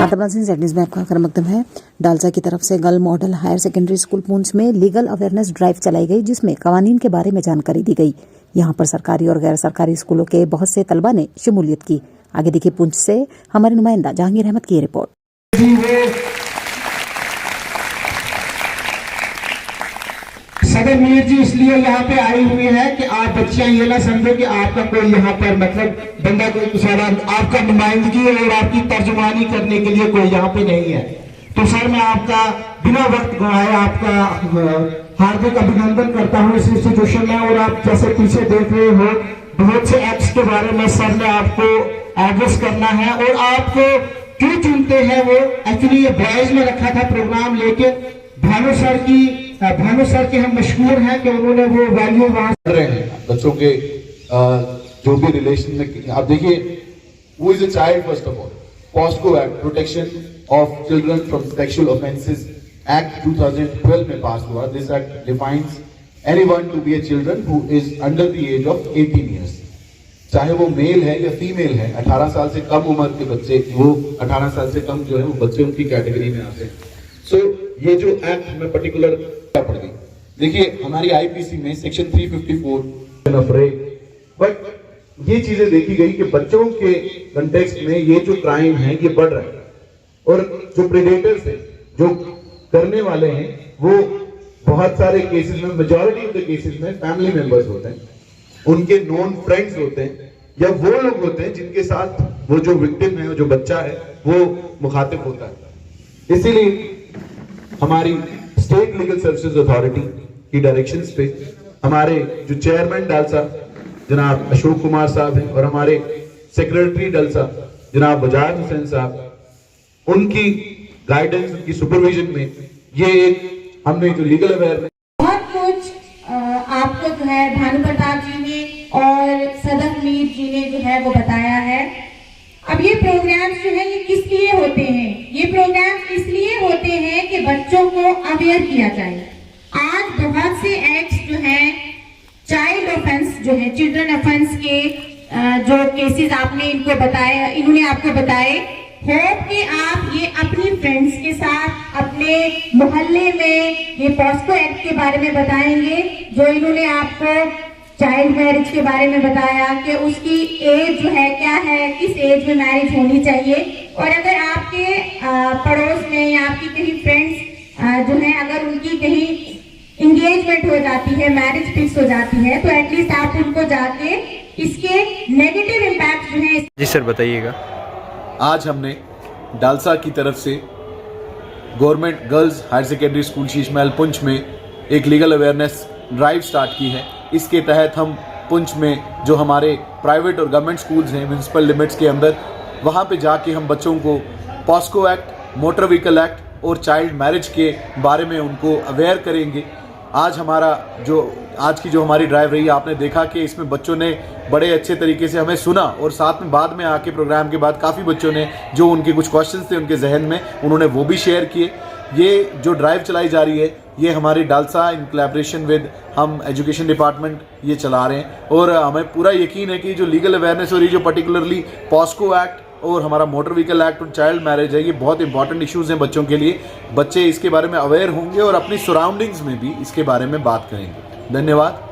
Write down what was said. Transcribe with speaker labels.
Speaker 1: आतबा सिंह सेटनीज में आपका मकदम है। डालसा की तरफ से girl model higher secondary school Poonch में लीगल अवेयरनेस ड्राइव चलाई गई, जिसमें कवानीन के बारे में जानकारी दी गई। यहां पर सरकारी और गैर सरकारी स्कूलों के बहुत से तलबा ने शमूलियत की। आगे देखिए पुंछ से हमारे नुमाइंदा जहांगीर अहमद की रिपोर्ट।
Speaker 2: सदर मीर जी इसलिए यहाँ पे आई हुई है कि आप बच्चियां ये ना समझो कि आपका कोई यहाँ पर मतलब बंदा कोई सारा आपका नुमाइंदगी और आपकी तर्जुमानी करने के लिए कोई यहाँ पे नहीं है। तो सर मैं आपका बिना वक्त गवाए आपका हार्दिक अभिनंदन करता हूँ इस इंस्टीट्यूशन में। और आप जैसे पीछे देख रहे हो बहुत से एक्ट्स के बारे में सर ने आपको एड्रेस करना है। और आपको क्यों चुनते हैं वो एक्चुअली ये बॉयज में रखा था प्रोग्राम, लेकिन भानु सर के हम मशहूर हैं कि उन्होंने वो वैल्यू वहां
Speaker 3: कर रहे हैं बच्चों के जो भी रिलेशन में। आप देखिए who is a child first of all, POCSO act protection of children from sexual offences act 2012 में पास हुआ। This act defines anyone to be a children who is under the age of 18 years, चाहे वो mail है या female है। 18 साल से कम उम्र के बच्चे, वो 18 साल से कम जो है वो बच्चे उनकी कैटेगरी में आते हैं। सो ये जो एक्ट में पर्टिकुलर पड़ गई, देखिए हमारी आईपीसी में सेक्शन 354 ऑफ रेप, बट ये चीजें देखी गई कि बच्चों के कंटेक्स्ट में ये जो क्राइम है ये बढ़ रहा है। और जो प्रेडेटर्स हैं, जो करने वाले हैं, वो बहुत सारे केसेस में, मेजॉरिटी ऑफ द केसेस में फैमिली मेंबर्स होते हैं, उनके नॉन फ्रेंड्स होते हैं, या वो लोग होते हैं जिनके साथ वो जो विक्टिम है, जो बच्चा है, वो मुखातिब होता है। इसीलिए हमारी स्टेट लीगल सर्विसेज अथॉरिटी की डायरेक्शंस पे हमारे जो चेयरमैन डालसा जनाब अशोक कुमार साहब हैं और हमारे सेक्रेटरी डालसा जनाब बजाज हुसैन साहब, उनकी गाइडेंस, उनकी सुपरविजन में ये एक हमने जो लीगल अवेयरनेस
Speaker 4: बहुत कुछ आपको जो है भानु प्रताप जी ने और सदर मीर जी ने जो है वो बताया है। अब ये प्रोग्राम्स जो है ये किस लिए होते हैं? ये प्रोग्राम्स इसलिए होते हैं कि बच्चों को अवेयर किया जाए। आज बहुत से एक्ट्स जो हैं चाइल्ड ऑफेंस जो है, चिल्ड्रन ऑफेंस के जो केसेस आपने इनको बताए, इन्होंने आपको बताए। होप कि आप ये अपनी फ्रेंड्स के साथ अपने मोहल्ले में ये पॉस्को एक्ट के बारे में बताएंगे, जो इन्होंने आपको चाइल्ड मैरिज के बारे में बताया कि उसकी एज जो है क्या है, किस एज में मैरिज होनी चाहिए। और अगर आपके पड़ोस में या आपकी कहीं फ्रेंड्स जो है अगर उनकी कहीं इंगेजमेंट हो जाती है, मैरिज फिक्स हो जाती है, तो एटलीस्ट आप उनको जाके इसके नेगेटिव इम्पैक्ट जो है।
Speaker 5: जी सर बताइएगा।
Speaker 3: आज हमने डालसा की तरफ से government girls higher secondary school Sheeshmahal Poonch में एक लीगल अवेयरनेस ड्राइव स्टार्ट की है। इसके तहत हम पुंछ में जो हमारे प्राइवेट और गवर्नमेंट स्कूल्स हैं म्यूनसिपल लिमिट्स के अंदर, वहाँ पे जाके हम बच्चों को POCSO act, motor vehicle act और चाइल्ड मैरिज के बारे में उनको अवेयर करेंगे। आज की जो हमारी ड्राइव रही, आपने देखा कि इसमें बच्चों ने बड़े अच्छे तरीके से हमें सुना और साथ में बाद में आके प्रोग्राम के बाद काफ़ी बच्चों ने जो उनके कुछ क्वेश्चंस थे उनके जहन में, उन्होंने वो भी शेयर किए। ये जो ड्राइव चलाई जा रही है ये हमारी डालसा इन कोलैबोरेशन विद हम एजुकेशन डिपार्टमेंट ये चला रहे हैं। और हमें पूरा यकीन है कि जो लीगल अवेयरनेस हो रही है, जो पर्टिकुलरली पॉस्को एक्ट और हमारा मोटर व्हीकल एक्ट और चाइल्ड मैरिज है, ये बहुत इंपॉर्टेंट इश्यूज़ हैं बच्चों के लिए। बच्चे इसके बारे में अवेयर होंगे और अपनी सराउंडिंग्स में भी इसके बारे में बात करेंगे। धन्यवाद।